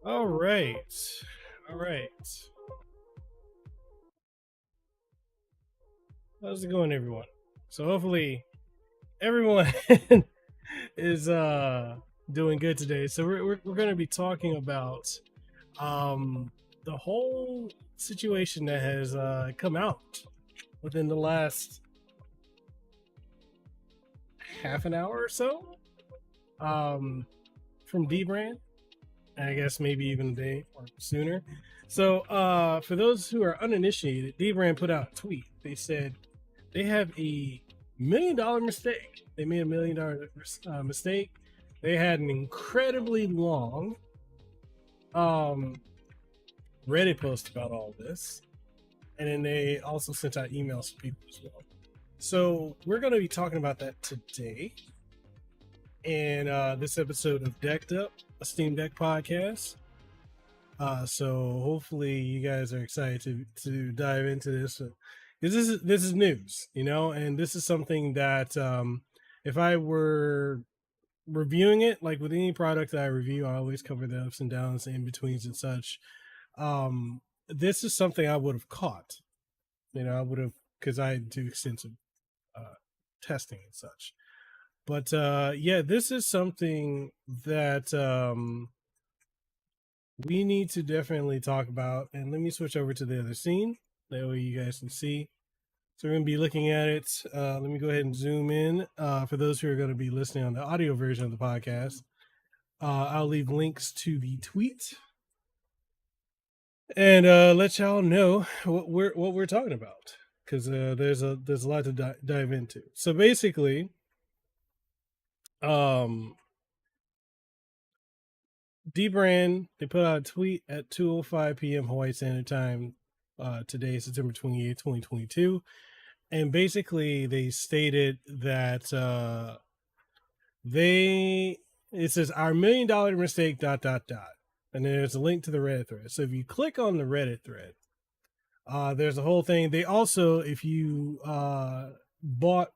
All right. All right. How's it going, everyone? So hopefully everyone is doing good today. So we're going to be talking about um the whole situation that has come out within the last half an hour or so um from Dbrand. I guess maybe even a day or sooner. So for those who are uninitiated, Dbrand put out a tweet. They said they have a $1 million mistake. They made a $1 million mistake. They had an incredibly long um, Reddit post about all this, and then they also sent out emails to people as well. So we're going to be talking about that today in this episode of Decked Up, a Steam Deck podcast. So hopefully you guys are excited to dive into this. This is news, and this is something that if I were reviewing it, like with any product that I review, I always cover the ups and downs, the in betweens, and such. This is something I would have caught. I would have, because I do extensive testing and such. But yeah, this is something that we need to definitely talk about. And let me switch over to the other scene. That way you guys can see. So we're going to be looking at it. Let me go ahead and zoom in. For those who are going to be listening on the audio version of the podcast, I'll leave links to the tweet and let y'all know what we're talking about, because there's a lot to dive into. So basically, Dbrand, they put out a tweet at 2:05 p.m. Hawaii Standard Time today, September 28th, 2022. And basically they stated that it says our $1 million mistake ... And then there's a link to the Reddit thread. So if you click on the Reddit thread, there's a whole thing. They also, if you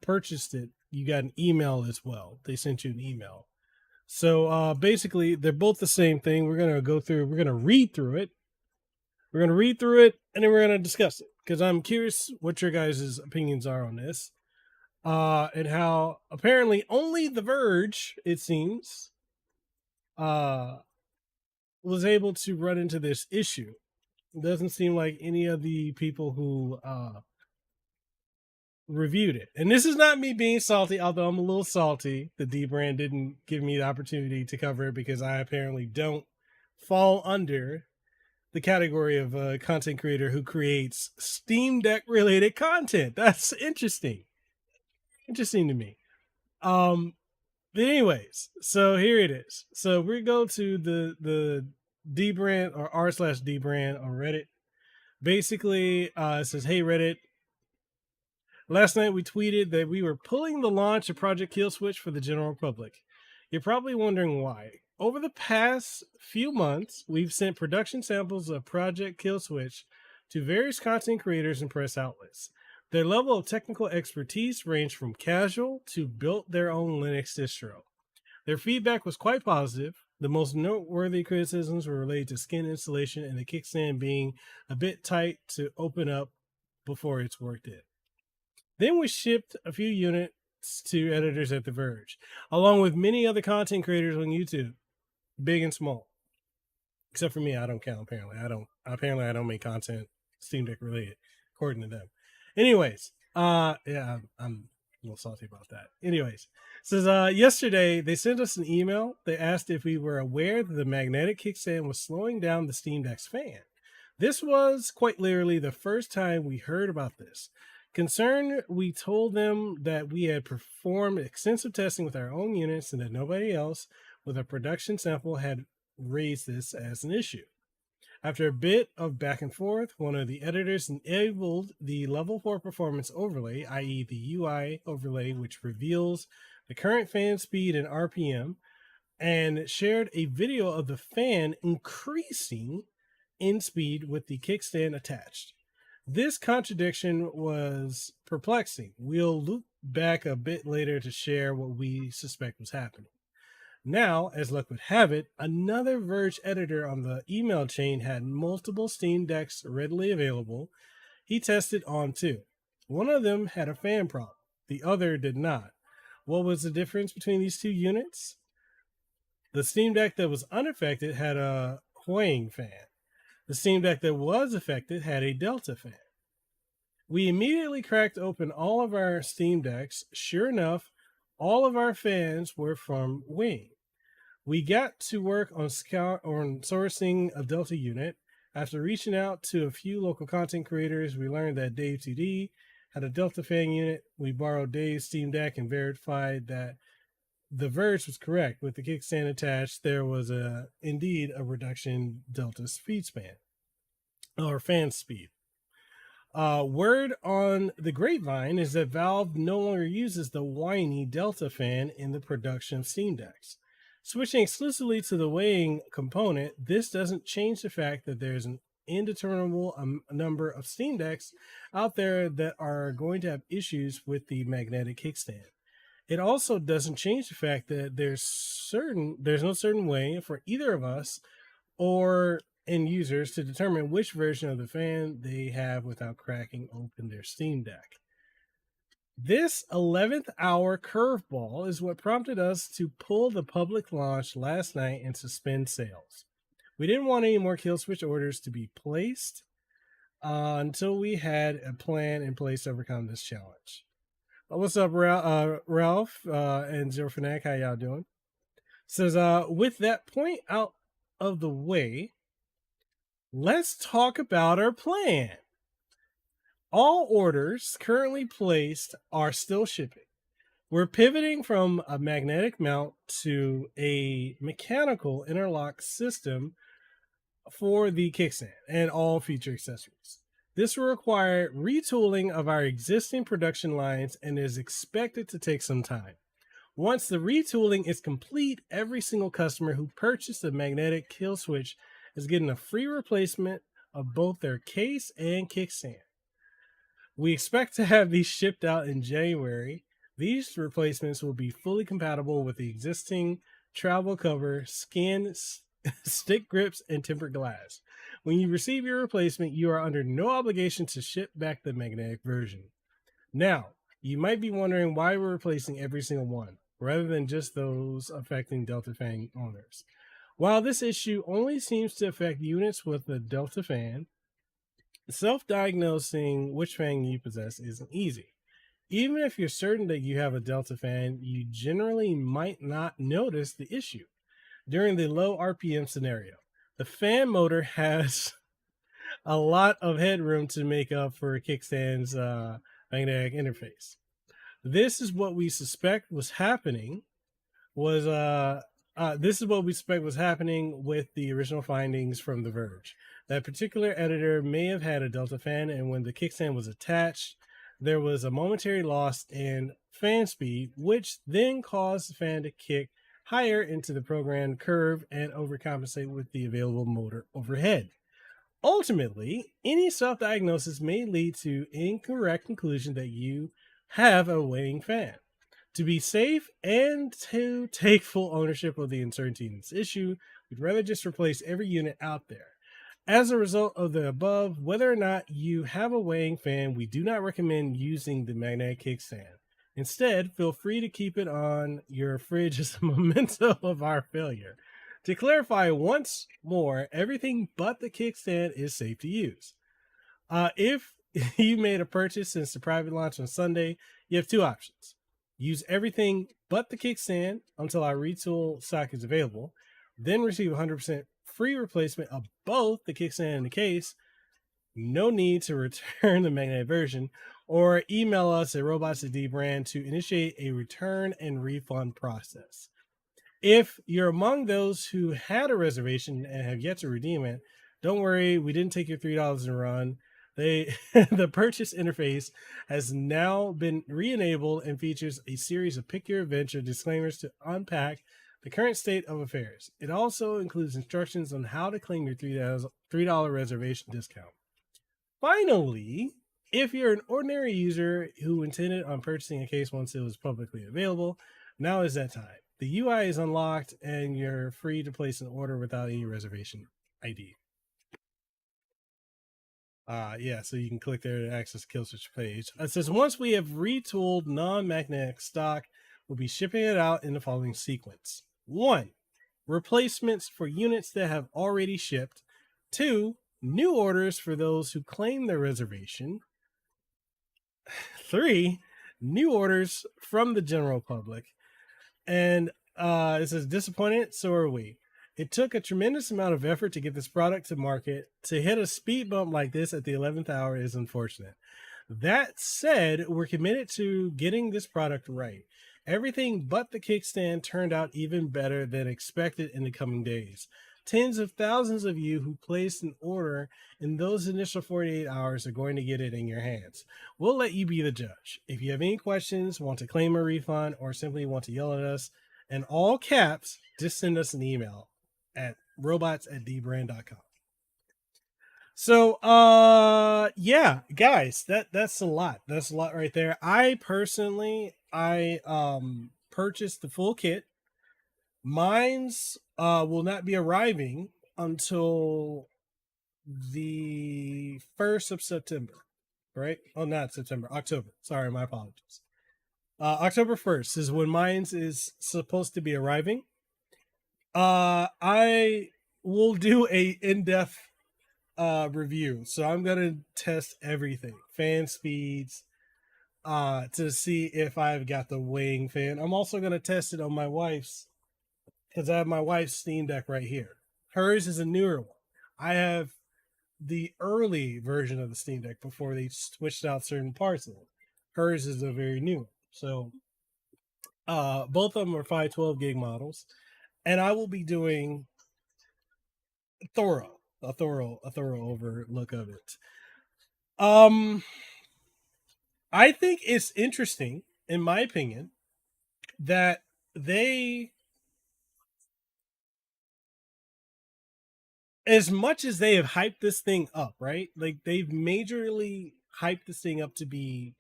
purchased it, you got an email as well. They sent you an email. So basically, they're both the same thing. We're going to read through it. We're going to read through it, and then we're going to discuss it, because I'm curious what your guys' opinions are on this. And how apparently only The Verge, it seems, was able to run into this issue. It doesn't seem like any of the people who reviewed it. And this is not me being salty, although I'm a little salty that Dbrand didn't give me the opportunity to cover it, because I apparently don't fall under the category of a content creator who creates Steam Deck related content. That's interesting to me. But anyways, so here it is. So we go to the Dbrand or r/Dbrand on Reddit. Basically, it says, "Hey Reddit, last night we tweeted that we were pulling the launch of Project KILLSWITCH for the general public. You're probably wondering why. Over the past few months, we've sent production samples of Project KILLSWITCH to various content creators and press outlets. Their level of technical expertise ranged from casual to built their own Linux distro. Their feedback was quite positive. The most noteworthy criticisms were related to skin installation and the kickstand being a bit tight to open up before it's worked in. Then we shipped a few units to editors at The Verge, along with many other content creators on YouTube, big and small. Except for me, I don't count, apparently. I don't make content Steam Deck related, according to them. Anyways, yeah, I'm a little salty about that. Anyways, says yesterday they sent us an email. They asked if we were aware that the magnetic kickstand was slowing down the Steam Deck's fan. This was quite literally the first time we heard about this. Concerned, we told them that we had performed extensive testing with our own units and that nobody else with a production sample had raised this as an issue. After a bit of back and forth, one of the editors enabled the level 4 performance overlay, i.e. the UI overlay, which reveals the current fan speed and RPM, and shared a video of the fan increasing in speed with the kickstand attached. This contradiction was perplexing. We'll loop back a bit later to share what we suspect was happening. Now, as luck would have it, another Verge editor on the email chain had multiple Steam Decks readily available. He tested on two. One of them had a fan problem, the other did not. What was the difference between these two units? The Steam Deck that was unaffected had a Huang fan. The Steam Deck that was affected had a Delta fan. We immediately cracked open all of our Steam Decks. Sure enough, all of our fans were from Wing. We got to work on sourcing a Delta unit. After reaching out to a few local content creators, we learned that Dave 2D had a Delta fan unit. We borrowed Dave's Steam Deck and verified that the Verge was correct. With the kickstand attached, there was indeed a reduction Delta speed span or fan speed. Word on the grapevine is that Valve no longer uses the whiny Delta fan in the production of Steam Decks. Switching exclusively to the weighing component, this doesn't change the fact that there's an indeterminable number of Steam Decks out there that are going to have issues with the magnetic kickstand. It also doesn't change the fact that there's no certain way for either of us or end users to determine which version of the fan they have without cracking open their Steam Deck. This 11th hour curveball is what prompted us to pull the public launch last night and suspend sales. We didn't want any more KILLSWITCH orders to be placed until we had a plan in place to overcome this challenge. What's up, Ralph and Zero Fanatic? How y'all doing? Says, with that point out of the way, let's talk about our plan. All orders currently placed are still shipping. We're pivoting from a magnetic mount to a mechanical interlock system for the kickstand and all feature accessories. This will require retooling of our existing production lines and is expected to take some time. Once the retooling is complete, every single customer who purchased a magnetic KILLSWITCH is getting a free replacement of both their case and kickstand. We expect to have these shipped out in January. These replacements will be fully compatible with the existing travel cover, skin, stick grips, and tempered glass. When you receive your replacement, you are under no obligation to ship back the magnetic version. Now, you might be wondering why we're replacing every single one, rather than just those affecting Delta fan owners. While this issue only seems to affect units with the Delta fan, self-diagnosing which fan you possess isn't easy. Even if you're certain that you have a Delta fan, you generally might not notice the issue. During the low RPM scenario, the fan motor has a lot of headroom to make up for a kickstand's magnetic interface. This is what we suspect was happening. With the original findings from The Verge. That particular editor may have had a Delta fan, and when the kickstand was attached, there was a momentary loss in fan speed, which then caused the fan to kick higher into the programmed curve and overcompensate with the available motor overhead. Ultimately, any self-diagnosis may lead to incorrect conclusion that you have a weighing fan. To be safe and to take full ownership of the uncertainty in this issue, we'd rather just replace every unit out there. As a result of the above, whether or not you have a weighing fan, we do not recommend using the magnetic kickstand. Instead, feel free to keep it on your fridge as a memento of our failure. To clarify once more, everything but the kickstand is safe to use. If you made a purchase since the private launch on Sunday, you have two options. Use everything but the kickstand until our retool stock is available, then receive 100% free replacement of both the kickstand and the case. No need to return the magnetic version, or email us at robots@Dbrand to initiate a return and refund process. If you're among those who had a reservation and have yet to redeem it, don't worry, we didn't take your $3 and run. The purchase interface has now been re-enabled and features a series of pick your adventure disclaimers to unpack the current state of affairs. It also includes instructions on how to claim your $3 reservation discount. Finally, if you're an ordinary user who intended on purchasing a case once it was publicly available, now is that time. The UI is unlocked and you're free to place an order without any reservation ID. Yeah, so you can click there to access KILLSWITCH page. It says once we have retooled non-magnetic stock, we'll be shipping it out in the following sequence. 1. Replacements for units that have already shipped. 2. New orders for those who claim their reservation. 3. New orders from the general public. And it says disappointed, so are we. It took a tremendous amount of effort to get this product to market. To hit a speed bump like this at the 11th hour is unfortunate. That said, we're committed to getting this product right. Everything but the kickstand turned out even better than expected in the coming days. Tens of thousands of you who placed an order in those initial 48 hours are going to get it in your hands. We'll let you be the judge. If you have any questions, want to claim a refund, or simply want to yell at us in all caps, just send us an email at robots@dbrand.com. So yeah, guys, that's a lot. That's a lot right there. I personally purchased the full kit. Mine's will not be arriving until the 1st of September, right? Oh, not September, October. Sorry, my apologies. October 1st is when mine's is supposed to be arriving. I will do a in-depth review. So I'm gonna test everything, fan speeds, to see if I've got the weighing fan. I'm also gonna test it on my wife's, because I have my wife's Steam Deck right here. Hers is a newer one. I have the early version of the Steam Deck before they switched out certain parts of it. Hers is a very new one. So both of them are 512 gig models, and I will be doing a thorough overlook of it. I think it's interesting, in my opinion, that they, as much as they have hyped this thing up, right? Like they've majorly hyped this thing up to be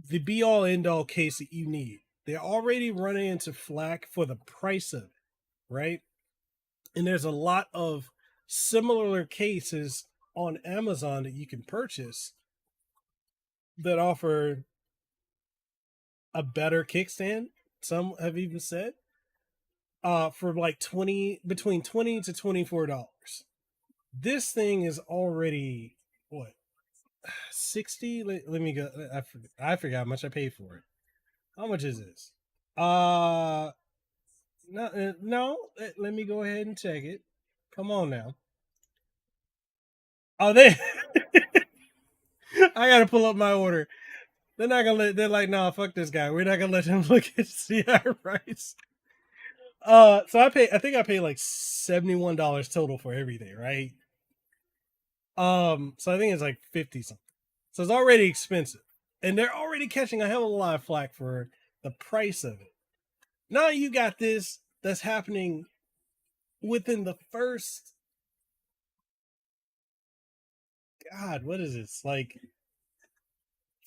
the be all end all case that you need. They're already running into flack for the price of it, right? And there's a lot of similar cases on Amazon that you can purchase that offer a better kickstand. Some have even said for like between $20 to $24. This thing is already what, 60? Let me go. I forgot how much I paid for it. How much is this? No, let me go ahead and check it. Come on now. Oh, they. I gotta pull up my order. They're not gonna let. They're like, nah, fuck this guy. We're not gonna let him look at CI rights. So I think I paid like $71 total for everything, right? So I think it's like 50 something. So it's already expensive, and they're already catching a hell of a lot of flack for the price of it. Now you got this that's happening within the first, God, what is this? Like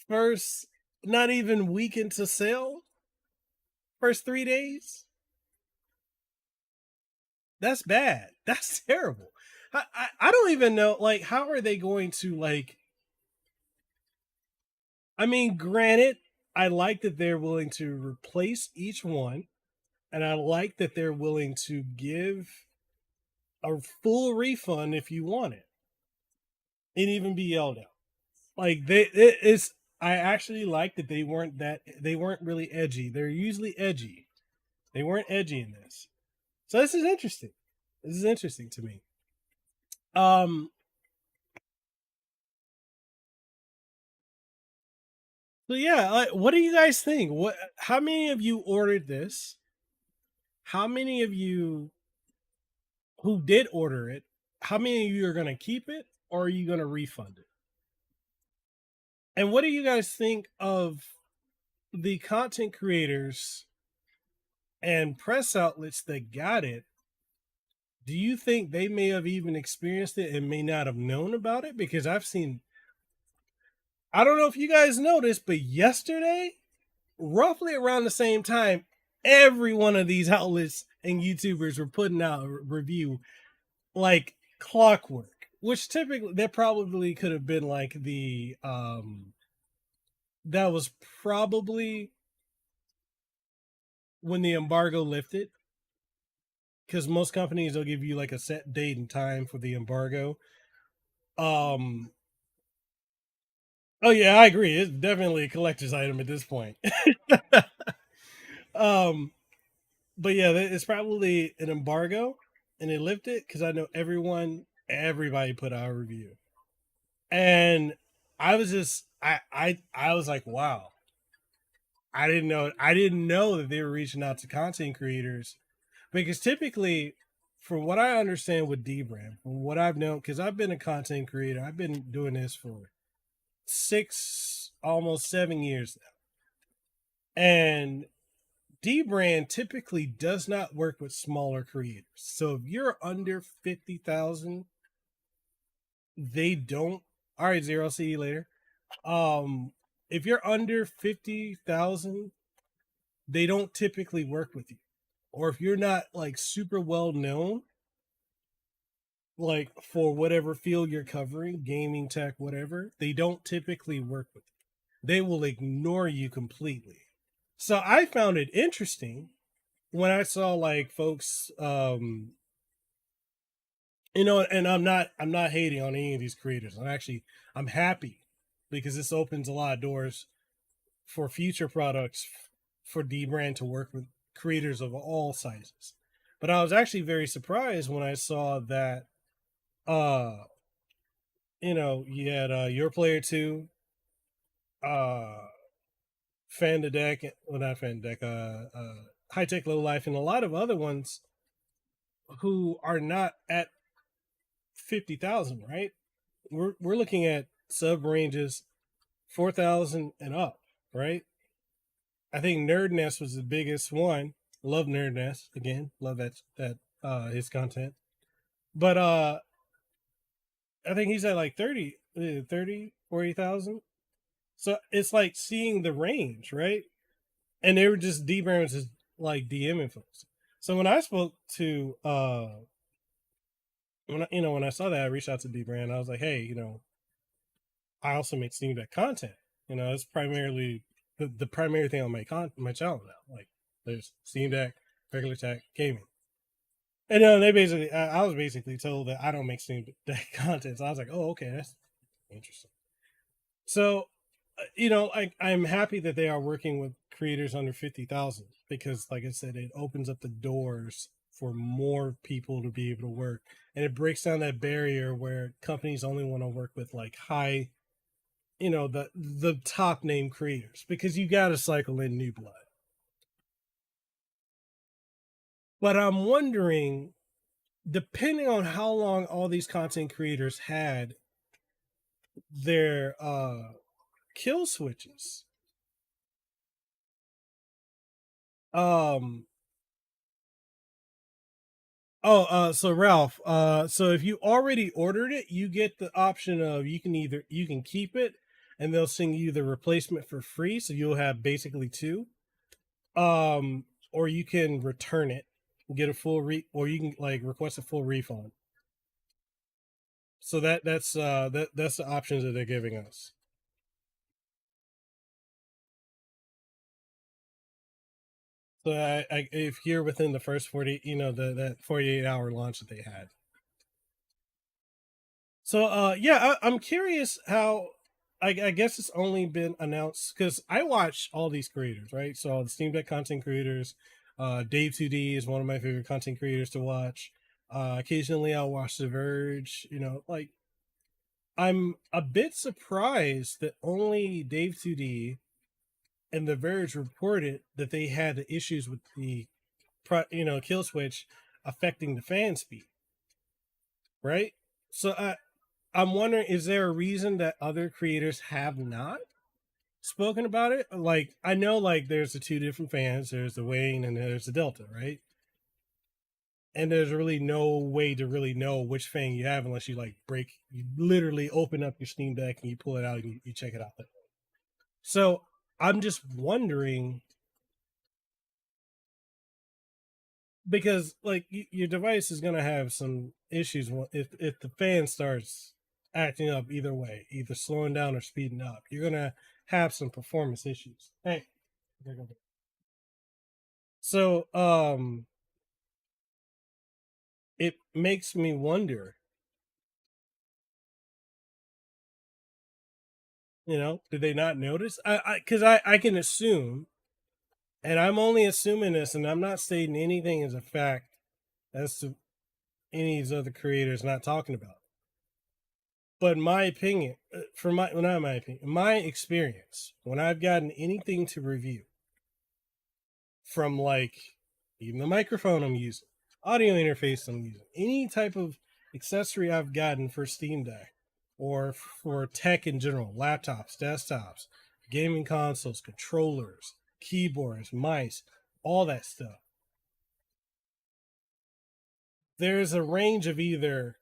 first, not even week into sale, first 3 days. That's bad. That's terrible. I don't even know, like, how are they going to, like, I mean, granted, I like that they're willing to replace each one, and I like that they're willing to give a full refund if you want it, and even be yelled at. Like it's. I actually like that they weren't really edgy. They're usually edgy. They weren't edgy in this, so this is interesting. This is interesting to me. So yeah, like, what do you guys think? How many of you ordered this? How many of you who did order it? How many of you are going to keep it, or are you going to refund it? And what do you guys think of the content creators and press outlets that got it? Do you think they may have even experienced it and may not have known about it? Because I've seen, I don't know if you guys noticed, but yesterday, roughly around the same time, every one of these outlets and YouTubers were putting out a review like clockwork, which typically that probably could have been like the that was probably when the embargo lifted, because most companies will give you like a set date and time for the embargo. um oh yeah, I agree, it's definitely a collector's item at this point. um but yeah, it's probably an embargo and they lifted because I know everybody put out a review. And I was just I was like, wow, I didn't know that they were reaching out to content creators, because typically, from what I understand with Dbrand, from what I've known, because I've been a content creator, I've been doing this for almost 7 years now, and Dbrand typically does not work with smaller creators. So if you're under 50,000, they don't. All right, Zero. See you later. Um, if you're under 50,000, they don't typically work with you. Or if you're not like super well known, like for whatever field you're covering, gaming, tech, whatever, they don't typically work with you. They will ignore you completely. So I found it interesting when I saw like folks, and I'm not hating on any of these creators. I'm happy because this opens a lot of doors for future products for Dbrand to work with creators of all sizes. But I was actually very surprised when I saw that uh you had your player two, uh fan the deck, well not fan the deck, high tech low life, and a lot of other ones who are not at 50,000, right? We're looking at sub ranges 4,000 and up, right? I think Nerd Nest was the biggest one. Love Nerd Nest again. Love his content. But I think he's at like 40,000. So it's like seeing the range, right? And they were just Dbrand was just like DMing folks. So when I spoke to when I saw that, I reached out to Dbrand. I was like, hey, I also make Steam Deck content. It's primarily the primary thing on my channel now. Like, there's Steam Deck, regular tech, gaming, and they basically, I was basically told that I don't make Steam Deck content. So I was like, oh, okay, that's interesting. So, I'm happy that they are working with creators under 50,000, because, like I said, it opens up the doors for more people to be able to work, and it breaks down that barrier where companies only want to work with like high, the top name creators, because you got to cycle in new blood. But I'm wondering, depending on how long all these content creators had their kill switches, um oh so Ralph, so if you already ordered it, you get the option of, you can keep it and they'll send you the replacement for free, so you'll have basically two. Or you can return it, get a or you can like request a full refund. So that's the options that they're giving us. So if you're within the first 40, that 48-hour launch that they had. So yeah, I'm curious how. I guess it's only been announced because I watch all these creators, right? So the Steam Deck content creators, Dave2D is one of my favorite content creators to watch. Occasionally, I'll watch The Verge. Like, I'm a bit surprised that only Dave2D and The Verge reported that they had the issues with the kill switch affecting the fan speed, right? So I'm wondering, is there a reason that other creators have not spoken about it? Like, I know, like, there's the two different fans. There's the Wayne and there's the Delta, right? And there's really no way to really know which fan you have unless you literally open up your Steam Deck and you pull it out and you check it out. So I'm just wondering, because like your device is going to have some issues if the fan starts acting up either way, either slowing down or speeding up. You're going to have some performance issues. Hey, so it makes me wonder, did they not notice? I can assume, and I'm only assuming this, and I'm not stating anything as a fact as to any of these other creators not talking about. But my opinion, from my well, not my opinion, my experience, when I've gotten anything to review, from like even the microphone I'm using, audio interface I'm using, any type of accessory I've gotten for Steam Deck or for tech in general, laptops, desktops, gaming consoles, controllers, keyboards, mice, all that stuff. There's a range of either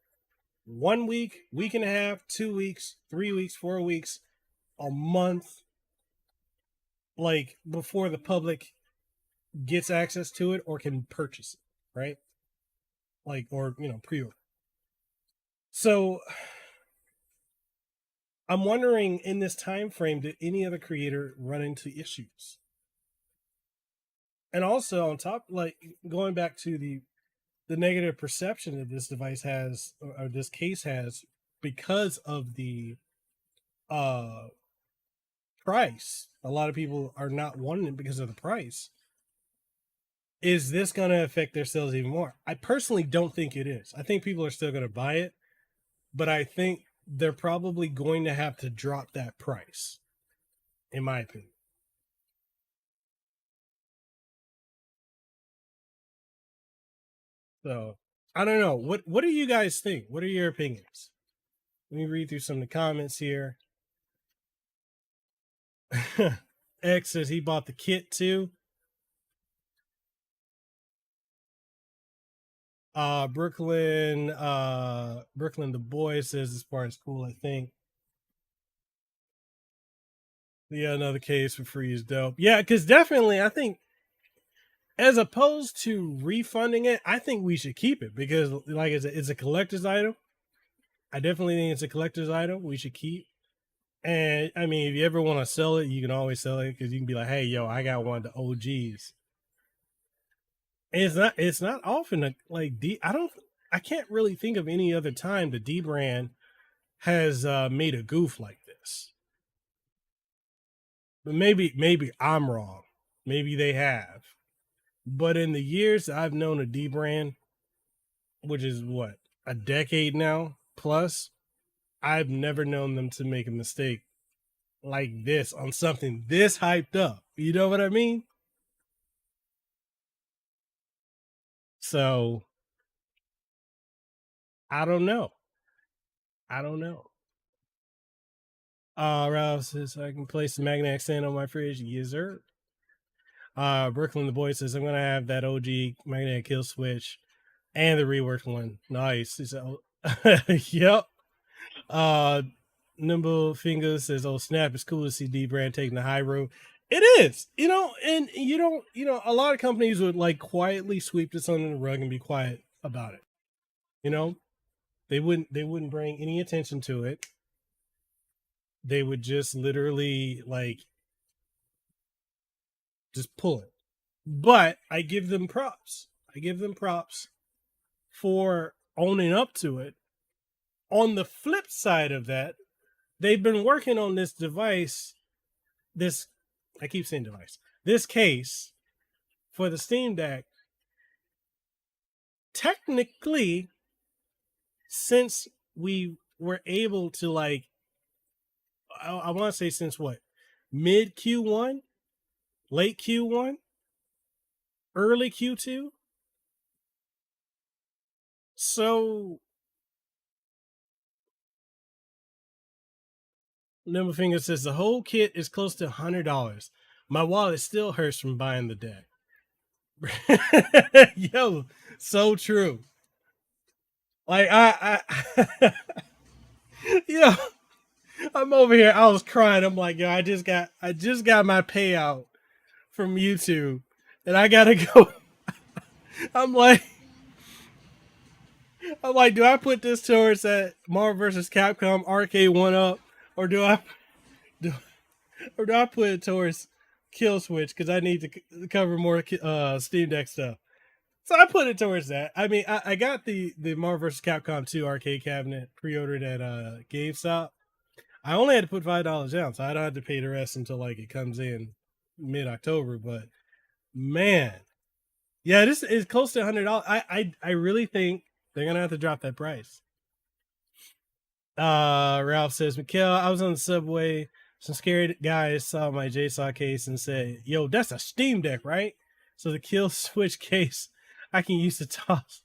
1 week, week and a half, 2 weeks, 3 weeks, 4 weeks, a month, like before the public gets access to it or can purchase it, right? Like, or pre-order. So I'm wondering, in this time frame, did any other creator run into issues? And also on top, like going back to the negative perception that this device has, or this case has, because of the uh price. A lot of people are not wanting it because of the price. Is this going to affect their sales even more? I personally don't think it is. I think people are still going to buy it, but I think they're probably going to have to drop that price, in my opinion. So I don't know. What do you guys think? What are your opinions? Let me read through some of the comments here. X says he bought the kit too. Brooklyn the boy says this part is cool, I think. Yeah, another case for free is dope. Yeah, because definitely I think, as opposed to refunding it, I think we should keep it because, like I said, it's a collector's item. I definitely think it's a collector's item we should keep. And I mean, if you ever want to sell it, you can always sell it because you can be like, "Hey, yo, I got one of the OGs." And it's not often like I can't really think of any other time the Dbrand has made a goof like this. But maybe I'm wrong. Maybe they have. But in the years I've known a Dbrand, which is what, a decade now plus, I've never known them to make a mistake like this on something this hyped up. You know what I mean? So I don't know. I don't know. Ralph says I can place the magnetic stand on my fridge. Yes, sir. Brooklyn the boy says I'm gonna have that OG magnetic kill switch and the reworked one. Nice. So, yep. Uh, Nimble Finger says, "Oh snap! It's cool to see Dbrand taking the high road." It is, and you don't, a lot of companies would like quietly sweep this under the rug and be quiet about it. You know, they wouldn't bring any attention to it. They would just literally like just pull it. But I give them props. I give them props for owning up to it. On the flip side of that, they've been working on this device, this I keep saying device, this case for the Steam Deck, technically, since we were able to like, I want to say since what, mid Q1, late Q1, early Q2. So Nimblefinger says the whole kit is close to $100. My wallet still hurts from buying the deck. Yo, so true. Like yo, I'm over here. I was crying. I'm like, yo, I just got my payout from YouTube, and I gotta go. I'm like, do I put this towards that Marvel vs. Capcom arcade one up, or do, or do I put it towards Kill Switch because I need to cover more Steam Deck stuff? So I put it towards that. I mean, I got the Marvel vs. Capcom 2 arcade cabinet pre-ordered at GameStop. I only had to put $5 down, so I don't have to pay the rest until like it comes in mid-October. But man, yeah, this is close to $100. I really think they're gonna have to drop that price. Ralph says, Mikhail, I was on the subway. Some scared guys saw my JSON case and said, "Yo, that's a Steam Deck, right?" So the Kill Switch case I can use to toss.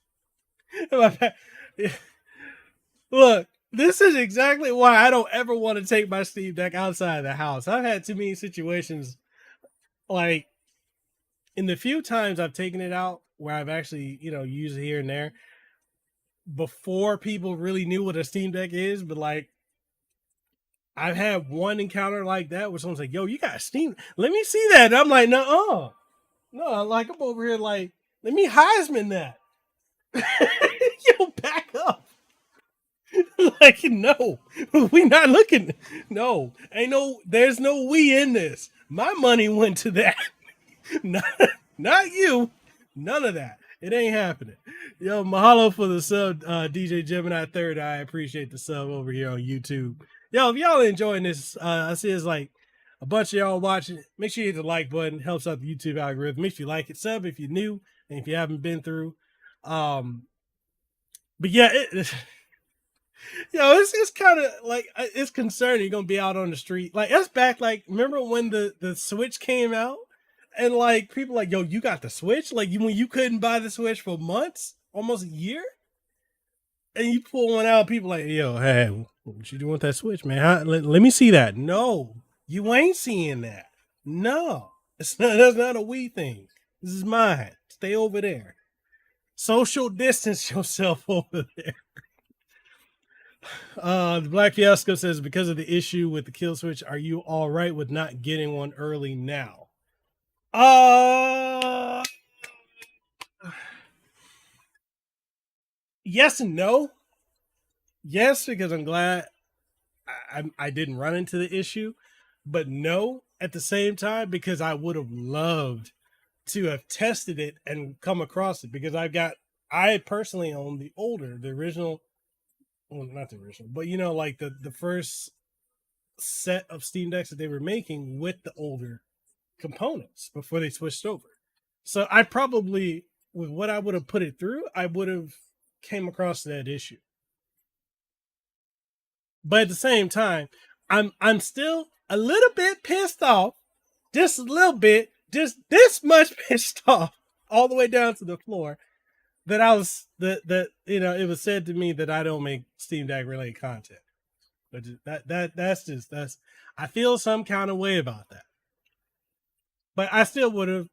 Look, this is exactly why I don't ever want to take my Steam Deck outside of the house. I've had too many situations, like in the few times I've taken it out where I've actually, used it here and there before people really knew what a Steam Deck is, but like I've had one encounter like that where someone's like, "Yo, you got a Steam? Let me see that." And I'm like, "No, no." Like I'm over here, like, let me Heisman that. Yo, back up. Like, no, we not looking. No, ain't no. There's no we in this. My money went to that. not, not you. None of that. It ain't happening. Yo, mahalo for the sub, DJ Gemini Third Eye. I appreciate the sub over here on YouTube. Yo, if y'all enjoying this, I see it's like a bunch of y'all watching. Make sure you hit the like button. Helps out the YouTube algorithm. If you like it, sub if you're new and if you haven't been through. But yeah, it's kind of like it's concerning. You're gonna be out on the street. Like that's back. Like remember when the Switch came out, and like people like, "Yo, you got the Switch?" Like when you couldn't buy the Switch for months, almost a year, and you pull one out. People like, "Yo, hey, what you doing with that Switch, man? Let me see that." No, you ain't seeing that. No, it's not. That's not a we thing. This is mine. Stay over there. Social distance yourself over there. The Black Fiasco says, because of the issue with the kill switch, are you all right with not getting one early now? Uh, yes and no. Yes, because I'm glad I didn't run into the issue, but no at the same time because I would have loved to have tested it and come across it because I personally own the original, well, not the original, but like the first set of Steam Decks that they were making with the older components before they switched over. So I probably, with what I would have put it through, I would have came across that issue. But at the same time, I'm still a little bit pissed off, just a little bit, just this much pissed off, all the way down to the floor. That I was that it was said to me that I don't make Steam Deck related content. But that's I feel some kind of way about that. But I still would have.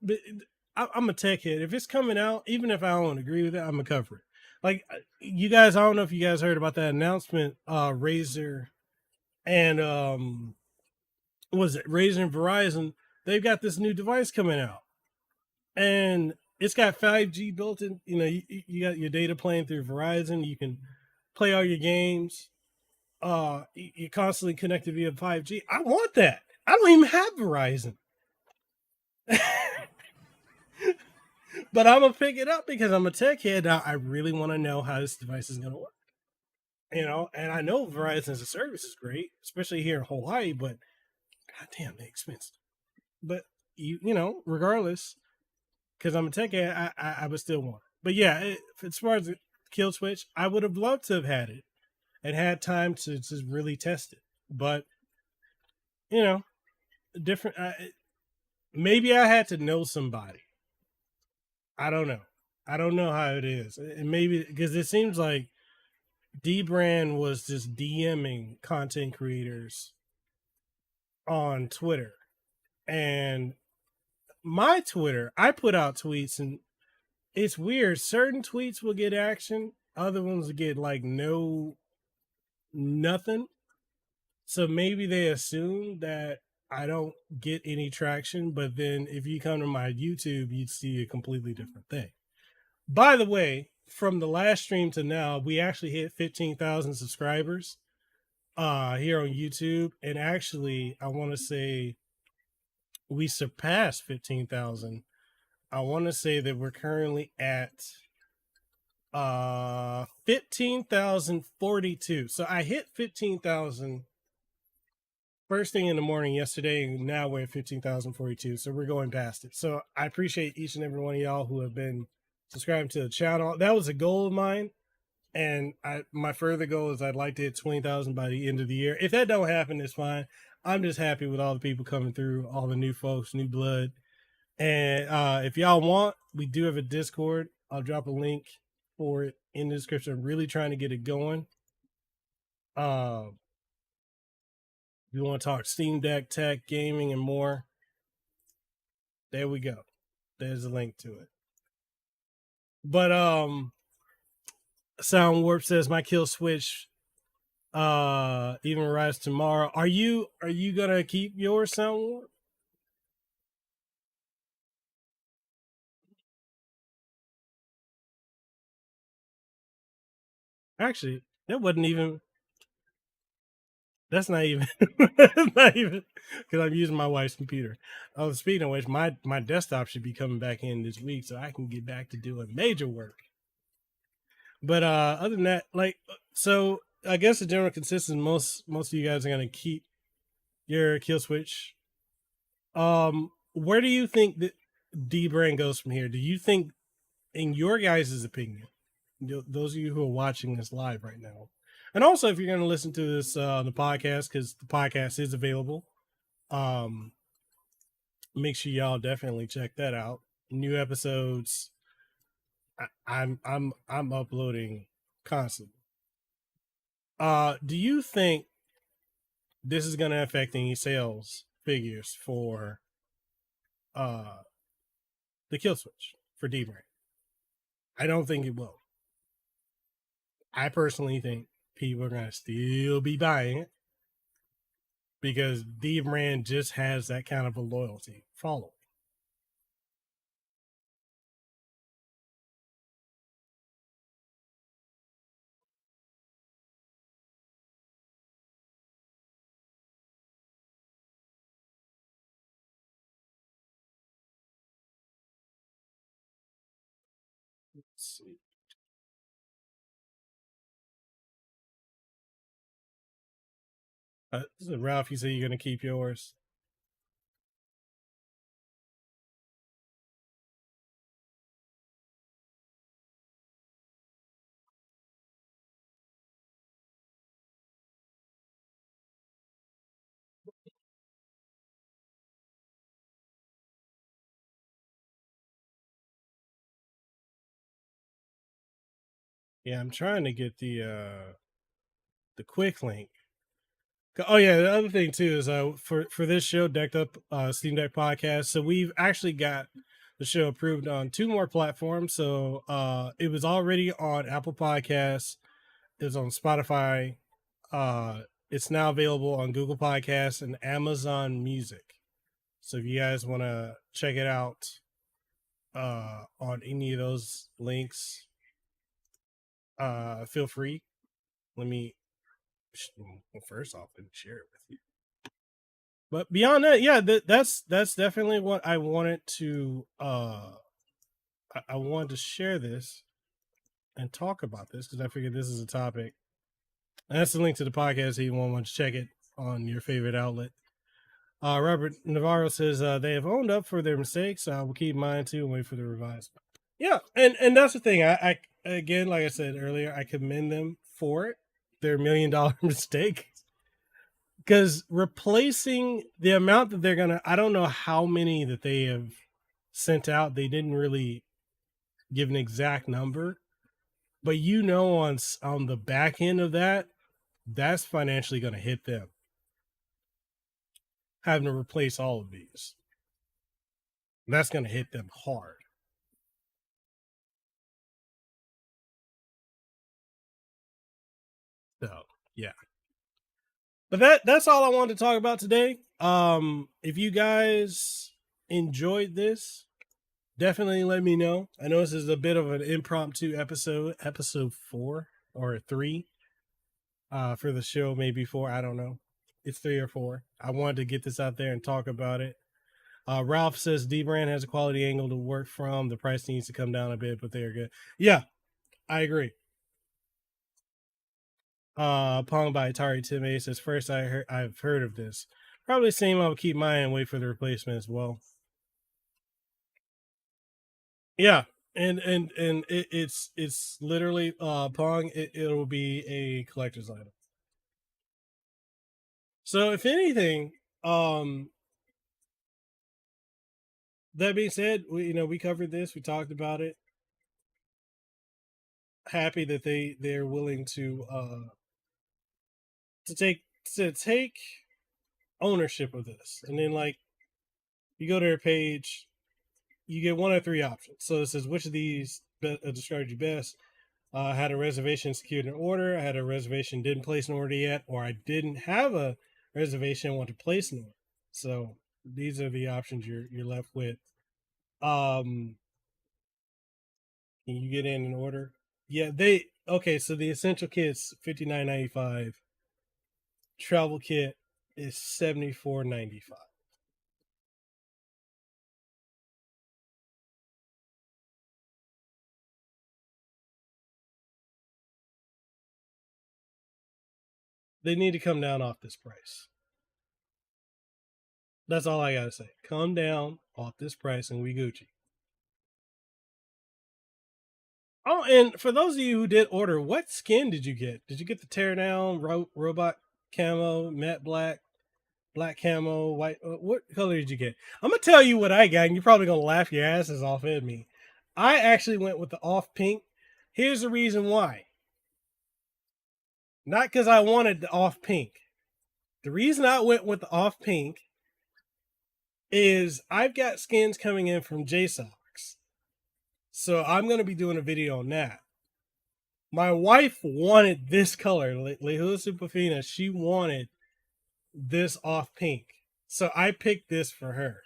I'm a tech head. If it's coming out, even if I don't agree with it, I'm gonna cover it. Like you guys, I don't know if you guys heard about that announcement. Razer and was it Razer and Verizon? They've got this new device coming out, and it's got 5G built in. You got your data playing through Verizon. You can play all your games. You're constantly connected via 5G. I want that. I don't even have Verizon. But I'm gonna pick it up because I'm a tech head. I really want to know how this device is gonna work. And I know Verizon as a service is great, especially here in Hawaii. But goddamn, they're expensive. But regardless, because I'm a tech head, I would still want it. But yeah, as far as the kill switch, I would have loved to have had it and had time to really test it. But different. Maybe I had to know somebody. I don't know. I don't know how it is. And maybe because it seems like Dbrand was just DMing content creators on Twitter. And my Twitter, I put out tweets and it's weird. Certain tweets will get action, other ones will get like nothing. So maybe they assume that I don't get any traction, but then if you come to my YouTube, you'd see a completely different thing. By the way, from the last stream to now, we actually hit 15,000 subscribers here on YouTube. And actually, I want to say we surpassed 15,000. I want to say that we're currently at 15,042. So I hit 15,000 first thing in the morning yesterday, and now we're at 15,042. So we're going past it. So I appreciate each and every one of y'all who have been subscribing to the channel. That was a goal of mine. And my further goal is I'd like to hit 20,000 by the end of the year. If that don't happen, it's fine. I'm just happy with all the people coming through, all the new folks, new blood. And if y'all want, we do have a Discord. I'll drop a link for it in the description. I'm really trying to get it going. If you want to talk Steam Deck, tech, gaming, and more, there we go. There's a link to it. But Sound Warp says my kill switch even rise tomorrow. Are you gonna keep your Sound Warp? Actually, that wasn't even. That's not even. Not even because I'm using my wife's computer. Oh, speaking of which, my desktop should be coming back in this week, so I can get back to doing major work. But other than that, like, so I guess the general consensus, most of you guys are gonna keep your kill switch. Where do you think that Dbrand goes from here? Do you think, in your guys' opinion, those of you who are watching this live right now, and also if you're going to listen to this on the podcast, because the podcast is available, make sure y'all definitely check that out. New episodes, I'm uploading constantly. Do you think this is going to affect any sales figures for the kill switch for Dbrand? I don't think it will. I personally think people are going to still be buying it because Dbrand just has that kind of a loyalty following. Let's see. So Ralph, you say you're going to keep yours? Yeah, I'm trying to get the quick link. Oh yeah, the other thing too is for this show, Decked Up Steam Deck podcast. So we've actually got the show approved on 2 more platforms. So it was already on Apple Podcasts. It was on Spotify. It's now available on Google Podcasts and Amazon Music. So if you guys want to check it out on any of those links, feel free. Let me first off, let me share it with you. But beyond that, yeah, that's definitely what I wanted to. I wanted to share this and talk about this because I figured this is a topic. And that's the link to the podcast if you want to check it on your favorite outlet. Robert Navarro says they have owned up for their mistakes. I will keep mine too and wait for the revise. Yeah, and that's the thing. I again, like I said earlier, I commend them for it. Their $1 million mistake. Because replacing the amount that they're gonna, I don't know how many that they have sent out. They didn't really give an exact number, but on the back end of that, that's financially going to hit them. Having to replace all of these, that's going to hit them hard. So yeah, but that's all I wanted to talk about today. If you guys enjoyed this, definitely let me know. I know this is a bit of an impromptu episode 4 or 3 for the show, maybe 4. I don't know. It's 3 or 4. I wanted to get this out there and talk about it. Ralph says Dbrand has a quality angle to work from. The price needs to come down a bit, but they are good. Yeah, I agree. Pong by Atari Tim A says first I've heard of this. Probably the same. I'll keep mine and wait for the replacement as well. Yeah, and it's literally Pong. It'll be a collector's item. So if anything, that being said, we covered this. We talked about it. Happy that they're willing to take ownership of this, and then like you go to their page, you get one of 3 options. So it says which of these described you best. I had a reservation secured an order. I had a reservation didn't place an order yet, or I didn't have a reservation want to place an order. So these are the options you're left with. Can you get in an order? Yeah, they okay. So the essential kit's $59.95. Travel kit is $74.95. They need to come down off this price. That's all I gotta say. Come down off this price and we Gucci. Oh, and for those of you who did order, what skin did you get? Did you get the teardown robot camo, matte black, black camo, white? What color did you get? I'm gonna tell you what I got, and you're probably gonna laugh your asses off at me. I actually went with the off pink. Here's the reason why. Not because I wanted the off pink. The reason I went with the off pink is I've got skins coming in from JSOX. So I'm going to be doing a video on that. My wife wanted this color, Lehua Superfina. She wanted this off pink. So I picked this for her.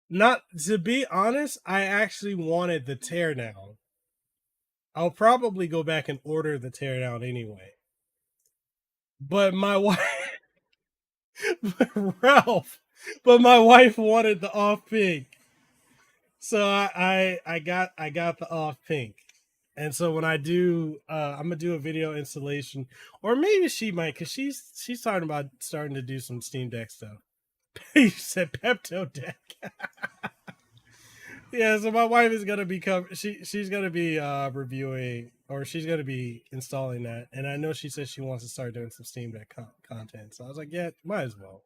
Not to be honest, I actually wanted the teardown. I'll probably go back and order the teardown anyway. But my wife, Ralph, but my wife wanted the off pink. So I got the off pink. And so when I do, I'm gonna do a video installation, or maybe she might, cause she's talking about starting to do some Steam Deck stuff. You said Pepto Deck. Yeah, so my wife is gonna be she's gonna be reviewing, or she's gonna be installing that, and I know she says she wants to start doing some Steam Deck content. So I was like, yeah, might as well.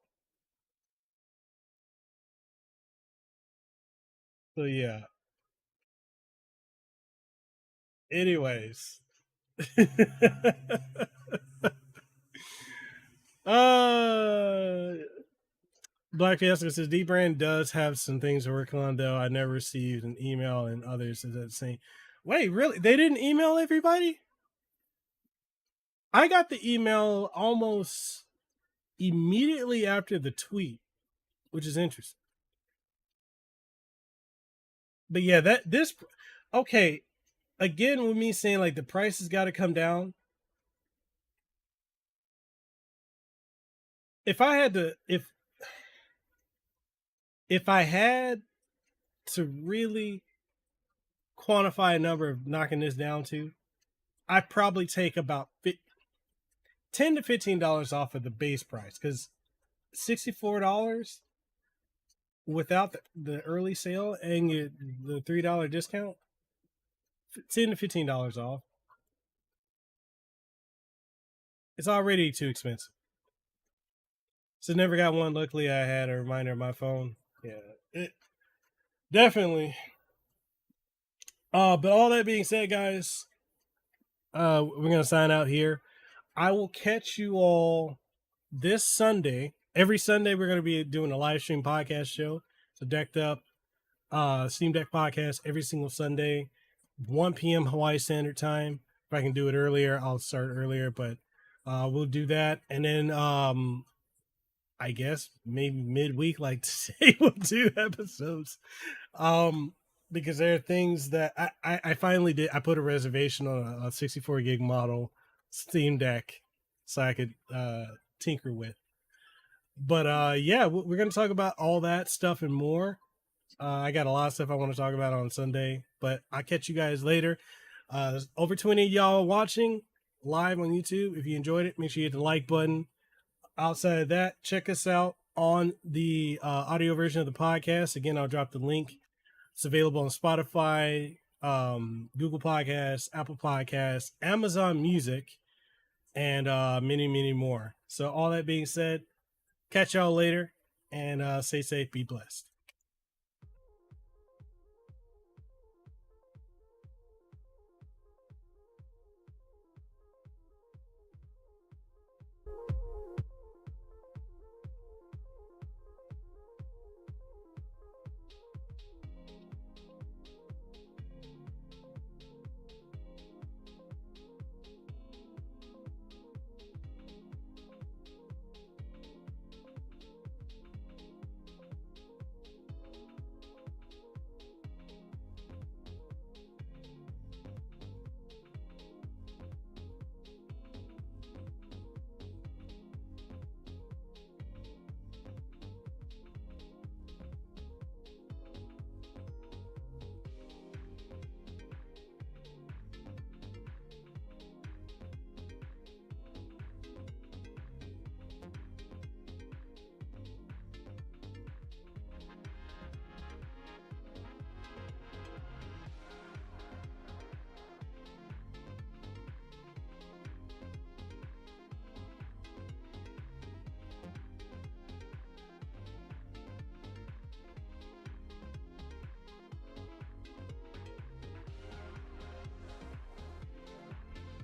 So yeah. Anyways. uh Black Fiesta says Dbrand does have some things to work on, though. I never received an email, and others is that saying, "Wait, really? They didn't email everybody?" I got the email almost immediately after the tweet, which is interesting. But yeah, that this okay. Again, with me saying like the price has got to come down. If I had to, if I had to really quantify a number of knocking this down to, I'd probably take about $10 to $15 off of the base price, because $64 without the early sale and the $3 discount, $10 to $15 off. It's already too expensive. So never got one. Luckily, I had a reminder on my phone. Yeah, definitely. But all that being said, guys, we're gonna sign out here. I will catch you all this Sunday. Every Sunday, we're gonna be doing a live stream podcast show. So Decked Up, Steam Deck podcast every single Sunday, 1 p.m. Hawaii Standard Time. If I can do it earlier, I'll start earlier, but we'll do that. And then I guess maybe midweek, like today, we'll do episodes. Um, because there are things that I finally did. I put a reservation on a 64 gig model Steam Deck so I could tinker with. But yeah, we're gonna talk about all that stuff and more. I got a lot of stuff I want to talk about on Sunday, but I'll catch you guys later. Over 20 of y'all watching live on YouTube. If you enjoyed it, make sure you hit the like button. Outside of that, check us out on the audio version of the podcast. Again, I'll drop the link. It's available on Spotify, Google Podcasts, Apple Podcasts, Amazon Music, and many, many more. So all that being said, catch y'all later, and stay safe, be blessed.